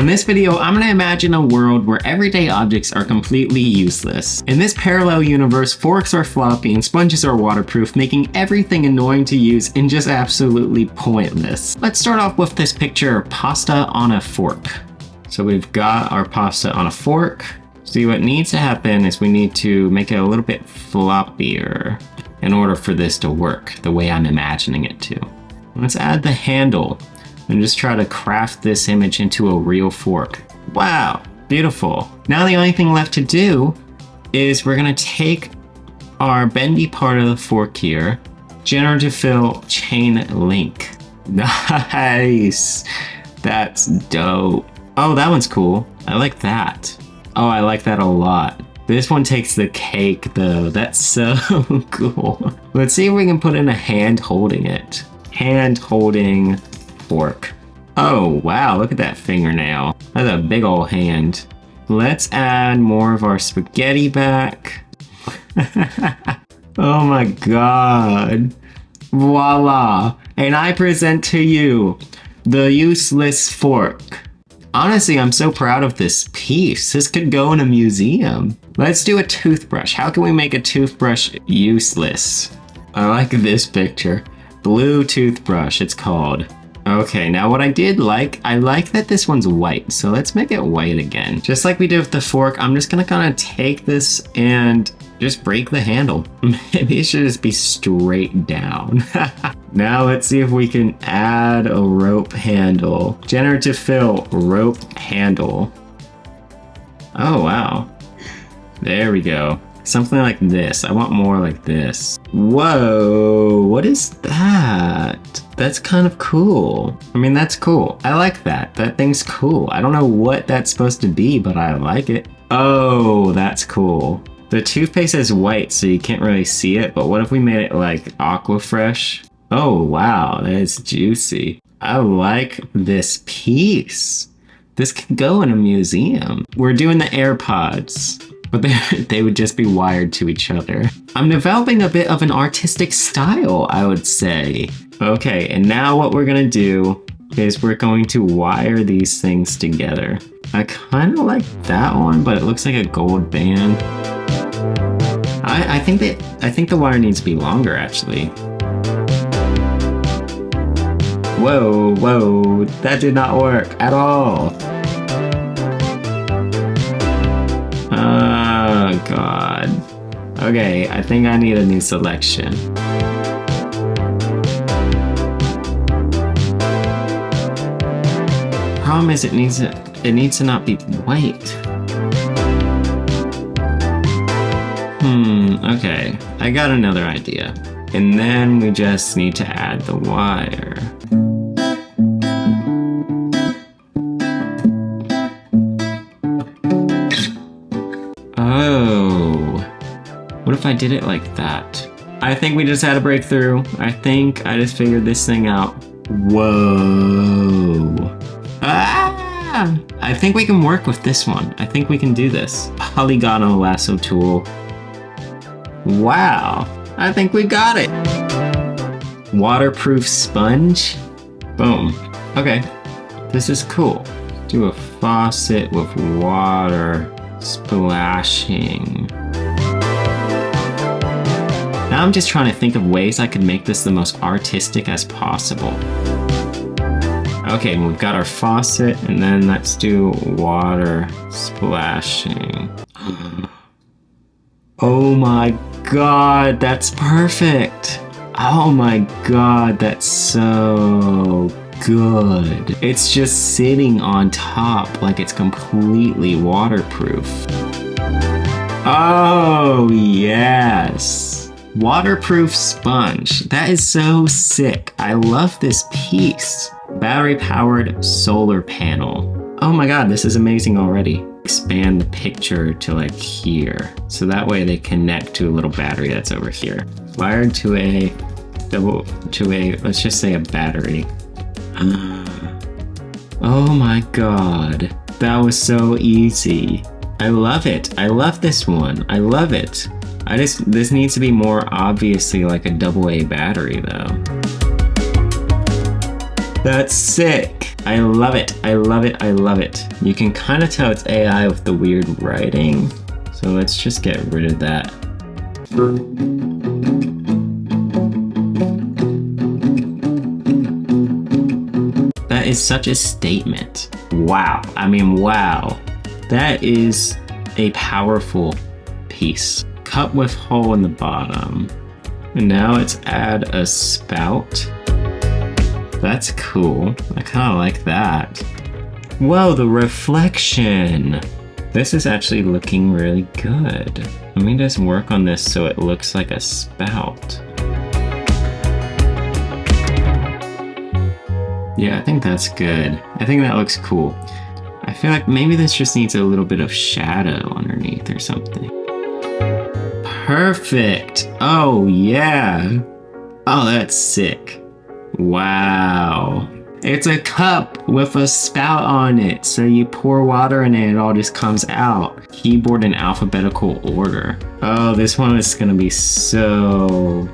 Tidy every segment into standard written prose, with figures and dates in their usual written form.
In this video, I'm going to imagine a world where everyday objects are completely useless. In this parallel universe, forks are floppy and sponges are waterproof, making everything annoying to use and just absolutely pointless. Let's start off with this picture of pasta on a fork. So we've got our pasta on a fork. See, what needs to happen is we need to make it a little bit floppier in order for this to work the way I'm imagining it to. Let's add the handle and just try to craft this image into a real fork. Wow, beautiful. Now the only thing left to do is we're gonna take our bendy part of the fork here, generative fill chain link. Nice, that's dope. Oh, that one's cool. I like that. Oh, I like that a lot. This one takes the cake though. That's so cool. Let's see if we can put in a hand holding it. Hand holding fork. Oh wow, look at that fingernail. That's a big old hand. Let's add more of our spaghetti back. Oh my god. Voila. And I present to you the useless fork. Honestly, I'm so proud of this piece. This could go in a museum. Let's do a toothbrush. How can we make a toothbrush useless? I like this picture. Blue toothbrush, it's called. Okay, now what I like that this one's white, so let's make it white again. Just like we did with the fork, I'm just gonna kind of take this and just break the handle. Maybe it should just be straight down. Now let's see if we can add a rope handle. Generative fill rope handle. Oh wow, there we go. Something like this. I want more like this. Whoa, what is that? That's kind of cool. I mean, that's cool. I like that. That thing's cool. I don't know what that's supposed to be, but I like it. Oh, that's cool. The toothpaste is white, so you can't really see it, but what if we made it like Aquafresh? Oh, wow, that is juicy. I like this piece. This could go in a museum. We're doing the AirPods. But they would just be wired to each other. I'm developing a bit of an artistic style, I would say. Okay, and now what we're gonna do is we're going to wire these things together. I kind of like that one, but it looks like a gold band. I think the wire needs to be longer, actually. Whoa, whoa, that did not work at all. Oh god. Okay, I think I need a new selection. Problem is it needs to not be white. Okay. I got another idea. And then we just need to add the wire. What if I did it like that? I think we just had a breakthrough. I think I just figured this thing out. Whoa. Ah! I think we can work with this one. I think we can do this. Polygonal lasso tool. Wow. I think we got it. Waterproof sponge. Boom. Okay. This is cool. Do a faucet with water splashing. Now I'm just trying to think of ways I could make this the most artistic as possible. Okay, we've got our faucet, and then let's do water splashing. Oh my god, that's perfect! Oh my god, that's so good. It's just sitting on top like it's completely waterproof. Oh yes! Waterproof sponge. That is so sick. I love this piece. Battery powered solar panel. Oh my god, this is amazing already. Expand the picture to like here. So that way they connect to a little battery that's over here. Wired to let's just say a battery. Oh my god. That was so easy. I love it. I love this one. I love it. This needs to be more obviously like a AA battery though. That's sick. I love it. I love it. I love it. You can kind of tell it's AI with the weird writing. So let's just get rid of that. That is such a statement. Wow. I mean, wow. That is a powerful piece. Cup with hole in the bottom. And now let's add a spout. That's cool. I kind of like that. Whoa, the reflection. This is actually looking really good. Let me just work on this so it looks like a spout. Yeah, I think that's good. I think that looks cool. I feel like maybe this just needs a little bit of shadow underneath or something. Perfect. Oh, yeah. Oh, that's sick. Wow. It's a cup with a spout on it. So you pour water in it, it all just comes out. Keyboard in alphabetical order. Oh, this one is gonna be so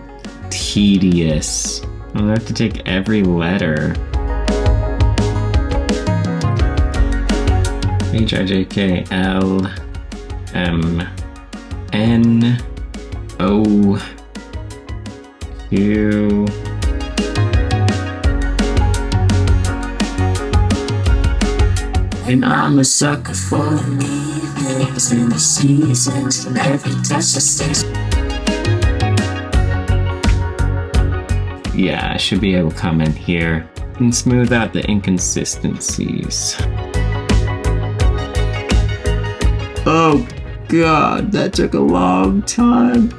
tedious. I'll have to take every letter. H-I-J-K-L M N O Q And I'm a sucker for the evenings and the seasons and every touch that sticks. Yeah, I should be able to come in here and smooth out the inconsistencies. Oh god, that took a long time.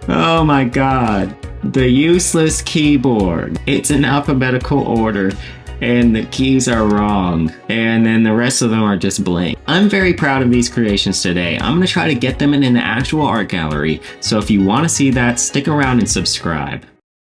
Oh my god. The useless keyboard. It's in alphabetical order and the keys are wrong. And then the rest of them are just blank. I'm very proud of these creations today. I'm gonna try to get them in an actual art gallery. So if you wanna see that, stick around and subscribe.